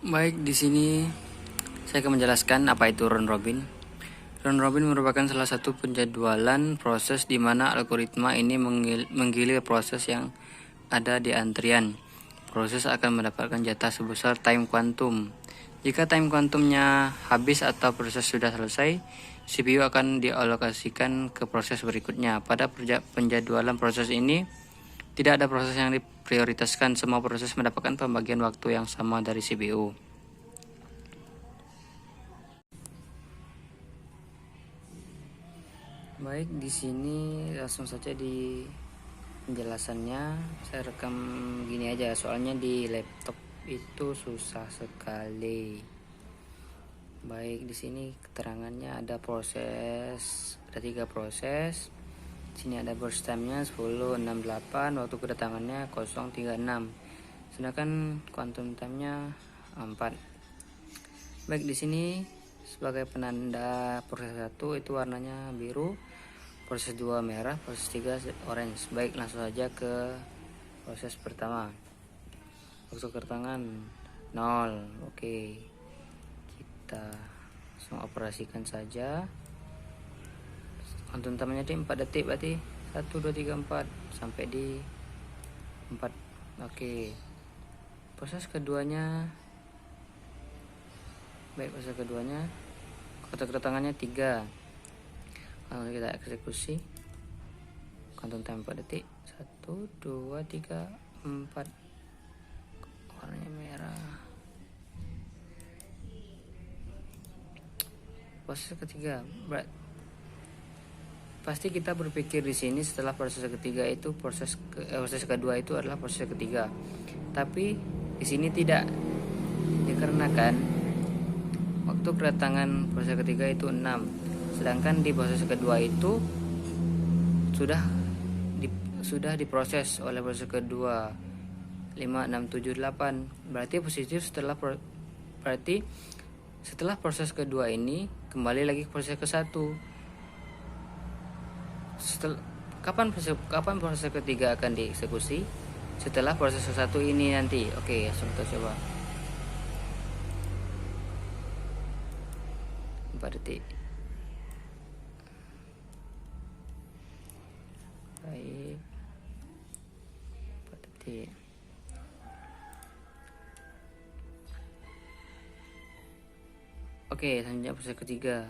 Baik, di sini saya akan menjelaskan apa itu round robin. Round robin merupakan salah satu penjadwalan proses di mana algoritma ini menggilir proses yang ada di antrian. Proses akan mendapatkan jatah sebesar time quantum. Jika time quantumnya habis atau proses sudah selesai, CPU akan dialokasikan ke proses berikutnya. Pada penjadwalan proses ini, tidak ada proses yang diprioritaskan, semua proses mendapatkan pembagian waktu yang sama dari CPU. Baik, di sini langsung saja di penjelasannya. Saya rekam gini aja, soalnya di laptop itu susah sekali. Baik, di sini keterangannya ada proses, ada 3 proses. Sini ada burst time-nya 10.68, waktu kedatangannya 0.36. Sedangkan quantum time-nya 4. Baik, di sini sebagai penanda proses 1 itu warnanya biru, proses 2 merah, proses 3 orange. Baik, langsung saja ke proses pertama. Waktu kedatangan 0. Oke, kita langsung operasikan saja. Quantum time-nya di 4 detik, berarti 1, 2, 3, 4 sampai di 4. Oke, proses keduanya. Baik, proses keduanya waktu kedatangannya 3. Lalu kita eksekusi. Quantum time 4 detik. 1, 2, 3, 4. Warnanya merah. Proses ketiga. Pasti kita berpikir di sini setelah proses ketiga itu proses kedua itu adalah proses ketiga. Tapi di sini tidak, dikarenakan waktu kedatangan proses ketiga itu 6, sedangkan di proses kedua itu sudah diproses oleh proses kedua 5, 6, 7, 8. Berarti setelah proses kedua ini kembali lagi ke proses ke 1. Kapan proses ketiga akan dieksekusi? Setelah proses ke 1 ini nanti. Oke, langsung kita coba. 4 detik. Baik, 4 detik. Oke, selanjutnya proses ketiga.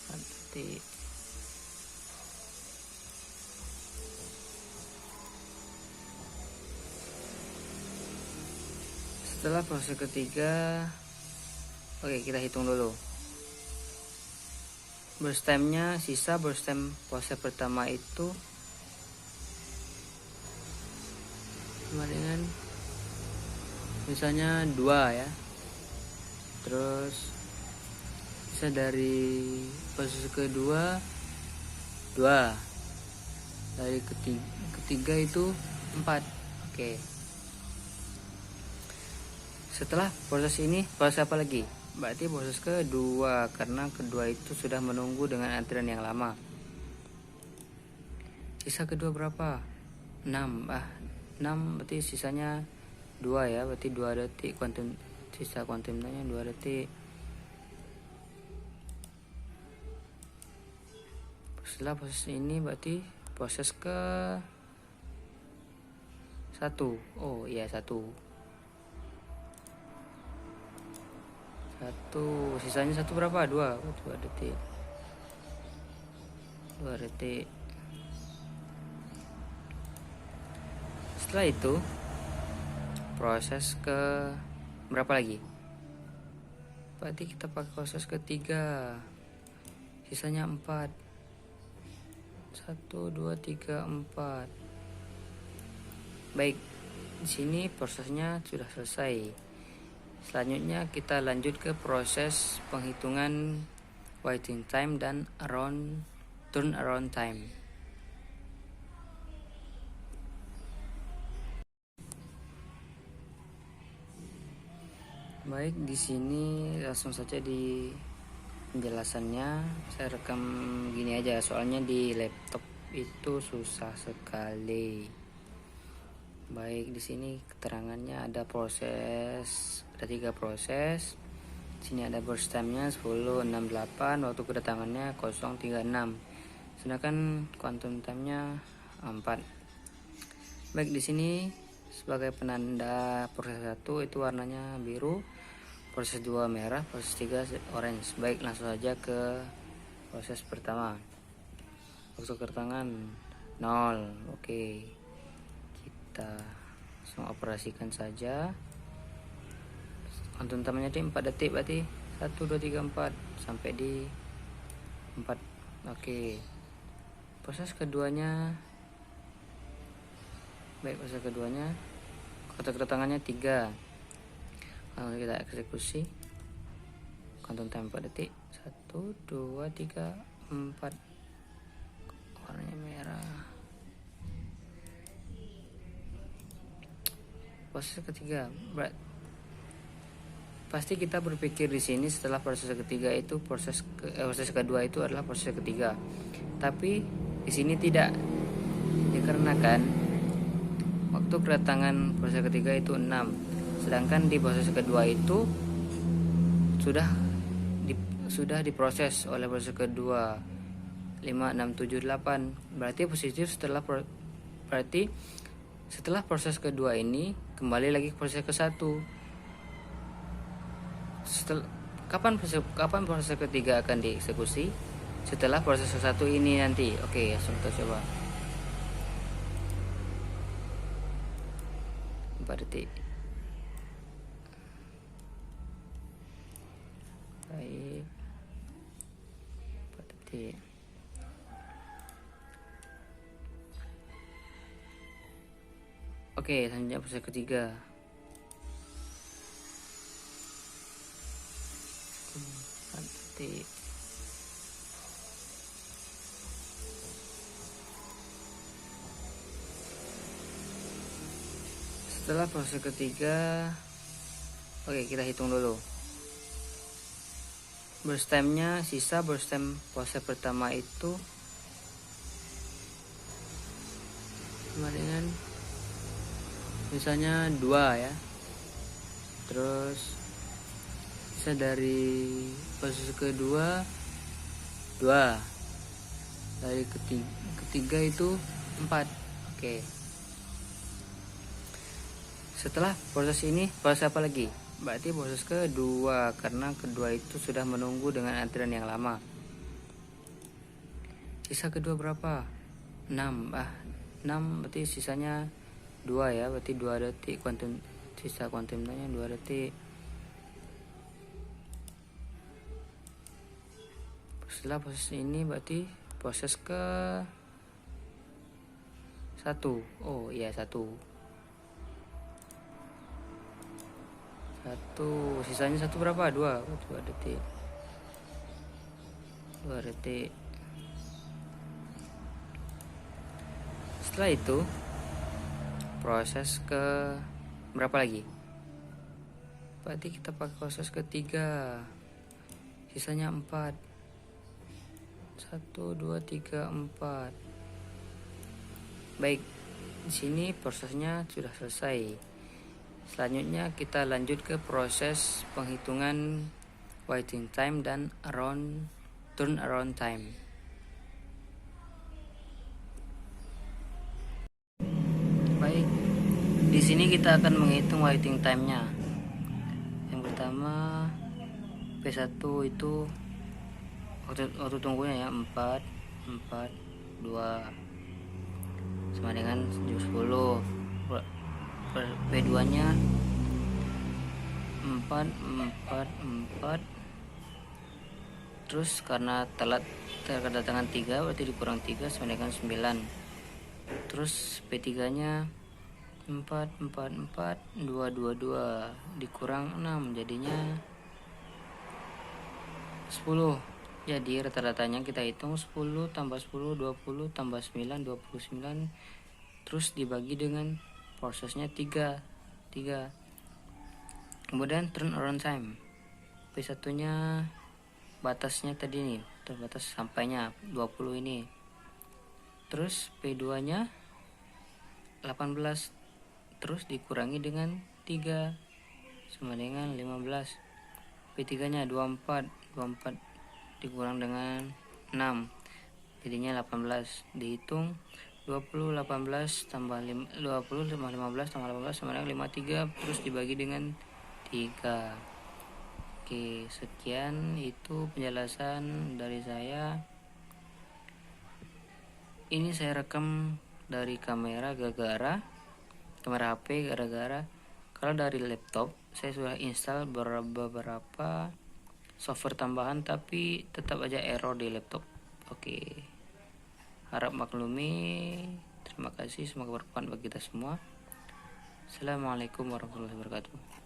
4 detik. Setelah proses ketiga, oke, kita hitung dulu. Burst time-nya, sisa burst time proses pertama itu sama dengan misalnya 2 ya. Terus sisa dari proses kedua 2. Dari ketiga itu 4. Oke. Setelah proses ini, proses apa lagi? Berarti proses kedua, karena kedua itu sudah menunggu dengan antrian yang lama. Sisa kedua berapa? 6. 6 berarti sisanya 2 ya, berarti 2 detik sisa quantum time-nya 2 detik. Setelah proses ini berarti proses ke 1. Oh iya, 1, sisanya 1 berapa? 2 detik. 2 detik. Setelah itu proses ke berapa lagi? Berarti kita pakai proses ketiga, sisanya 4. 1, 2, 3, 4. Baik, di sini prosesnya sudah selesai. Selanjutnya kita lanjut ke proses penghitungan waiting time dan turnaround time. Baik, di sini langsung saja di penjelasannya. Saya rekam gini aja, soalnya di laptop itu susah sekali. Baik, di sini keterangannya ada proses, ada 3 proses. Sini ada burst time-nya 10.68, waktu kedatangannya 0.36. Sedangkan quantum time-nya 4. Baik, di sini sebagai penanda proses 1 itu warnanya biru, proses 2 merah, proses 3 orange. Baik, langsung saja ke proses pertama. Waktu kedatangan 0. Oke. Kita langsung operasikan saja. Quantum time-nya di 4 detik, berarti 1 2 3 4 sampai di 4. Oke. Proses keduanya, baik, proses keduanya waktu kedatangannya 3. Lalu kita eksekusi. Quantum time 4 detik. 1 2 3 4. Warnanya merah. Proses ketiga, pasti kita berpikir di sini setelah proses ketiga itu proses kedua itu adalah proses ketiga. Tapi di sini tidak, dikarenakan waktu kedatangan proses ketiga itu 6. Sedangkan di proses kedua itu sudah diproses oleh proses kedua 5 6 7 8. Berarti positif setelah proses kedua ini kembali lagi ke proses ke-1. Kapan proses ketiga akan dieksekusi? Setelah proses ke-1 ini nanti. Oke, langsung kita coba. 4 detik. Baik. 4 detik. Oke, selanjutnya proses ketiga. 4 detik. Setelah proses ketiga, oke, kita hitung dulu. Burst time-nya, sisa burst time proses pertama itu sama dengan misalnya 2 ya. Terus sisa dari proses kedua 2. Dari ketiga itu 4. Oke. Setelah proses ini, proses apa lagi? Berarti proses kedua, karena kedua itu sudah menunggu dengan antrian yang lama. Sisa kedua berapa? 6. 6 berarti sisanya 2 ya, berarti 2 detik sisa quantum time-nya 2 detik. Setelah proses ini berarti proses ke 1. Oh iya, 1. Sisanya 1 berapa? 2 detik. 2 detik. Setelah itu proses ke berapa lagi? Berarti kita pakai proses ketiga. Sisanya 4. 1 2 3 4. Baik, di sini prosesnya sudah selesai. Selanjutnya kita lanjut ke proses penghitungan waiting time dan turnaround time. Baik, di sini kita akan menghitung waiting time-nya. Yang pertama P1 itu waktu tunggunya ya 4 2 sama dengan 10. P2 nya 4. Terus karena telat kedatangan 3 berarti dikurang 3 sama dengan 9. Terus P3 nya 4 2 dikurang 6 jadinya 10. Jadi rata-ratanya kita hitung 10 tambah 10 20 tambah 9 29. Terus dibagi dengan prosesnya 3. Kemudian turnaround time. P1 nya batasnya tadi nih, terbatas sampainya 20 ini. Terus P2 nya 18 terus dikurangi dengan 3 sama dengan 15. P3 nya 24 dikurang dengan 6 jadinya 18. Dihitung 20 18 tambah 20 tambah 15 tambah 18 sama dengan 53, terus dibagi dengan 3. Oke, sekian itu penjelasan dari saya. Ini saya rekam dari kamera HP gara-gara kalau dari laptop saya sudah install beberapa software tambahan tapi tetap aja error di laptop. Oke, harap maklumi. Terima kasih, semoga bermanfaat bagi kita semua. Assalamualaikum warahmatullahi wabarakatuh.